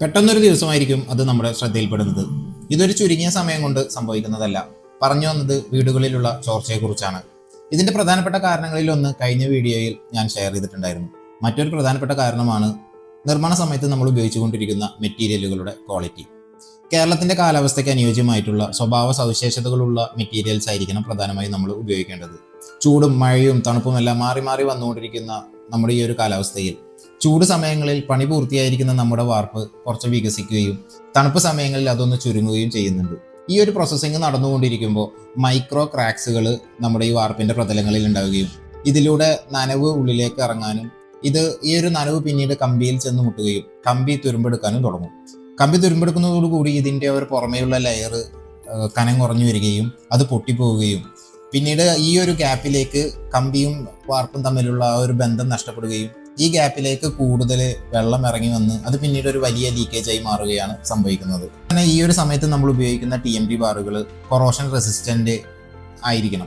പെട്ടെന്നൊരു ദിവസമായിരിക്കും അത് നമ്മുടെ ശ്രദ്ധയിൽപ്പെടുന്നത്. ഇതൊരു ചുരുങ്ങിയ സമയം കൊണ്ട് സംഭവിക്കുന്നതല്ല. പറഞ്ഞു വന്നത് വീടുകളിലുള്ള ചോർച്ചയെക്കുറിച്ചാണ്. ഇതിന്റെ പ്രധാനപ്പെട്ട കാരണങ്ങളിലൊന്ന് കഴിഞ്ഞ വീഡിയോയിൽ ഞാൻ ഷെയർ ചെയ്തിട്ടുണ്ടായിരുന്നു. മറ്റൊരു പ്രധാനപ്പെട്ട കാരണമാണ് നിർമ്മാണ സമയത്ത് നമ്മൾ ഉപയോഗിച്ചുകൊണ്ടിരിക്കുന്ന മെറ്റീരിയലുകളുടെ ക്വാളിറ്റി. കേരളത്തിന്റെ കാലാവസ്ഥയ്ക്ക് അനുയോജ്യമായിട്ടുള്ള സ്വഭാവ സവിശേഷതകളുള്ള മെറ്റീരിയൽസ് ആയിരിക്കണം പ്രധാനമായും നമ്മൾ ഉപയോഗിക്കേണ്ടത്. ചൂടും മഴയും തണുപ്പും എല്ലാം മാറി മാറി വന്നുകൊണ്ടിരിക്കുന്ന നമ്മുടെ ഈ ഒരു കാലാവസ്ഥയിൽ ചൂട് സമയങ്ങളിൽ പണി പൂർത്തിയായിരിക്കുന്ന നമ്മുടെ വാർപ്പ് കുറച്ച് വികസിക്കുകയും തണുപ്പ് സമയങ്ങളിൽ അതൊന്ന് ചുരുങ്ങുകയും ചെയ്യുന്നുണ്ട്. ഈ ഒരു പ്രോസസ്സിങ് നടന്നുകൊണ്ടിരിക്കുമ്പോൾ മൈക്രോ ക്രാക്സുകൾ നമ്മുടെ ഈ വാർപ്പിന്റെ പ്രതലങ്ങളിൽ ഉണ്ടാവുകയും ഇതിലൂടെ നനവ് ഉള്ളിലേക്ക് ഇറങ്ങാനും ഈ ഒരു നനവ് പിന്നീട് കമ്പിയിൽ ചെന്ന് മുട്ടുകയും കമ്പി തുരുമ്പെടുക്കാനും തുടങ്ങും. കമ്പി തുരുമ്പെടുക്കുന്നതോടുകൂടി ഇതിന്റെ ഒരു പുറമേയുള്ള ലെയർ കനം കുറഞ്ഞു വരികയും അത് പൊട്ടിപ്പോവുകയും പിന്നീട് ഈ ഒരു ഗ്യാപ്പിലേക്ക് കമ്പിയും വാർപ്പും തമ്മിലുള്ള ആ ഒരു ബന്ധം നഷ്ടപ്പെടുകയും ഈ ഗ്യാപ്പിലേക്ക് കൂടുതൽ വെള്ളം ഇറങ്ങി വന്ന് അത് പിന്നീട് ഒരു വലിയ ലീക്കേജായി മാറുകയാണ് സംഭവിക്കുന്നത്. അങ്ങനെ ഈ ഒരു സമയത്ത് നമ്മൾ ഉപയോഗിക്കുന്ന TMT ബാറുകൾ കൊറോഷൻ റെസിസ്റ്റന്റ് ആയിരിക്കണം.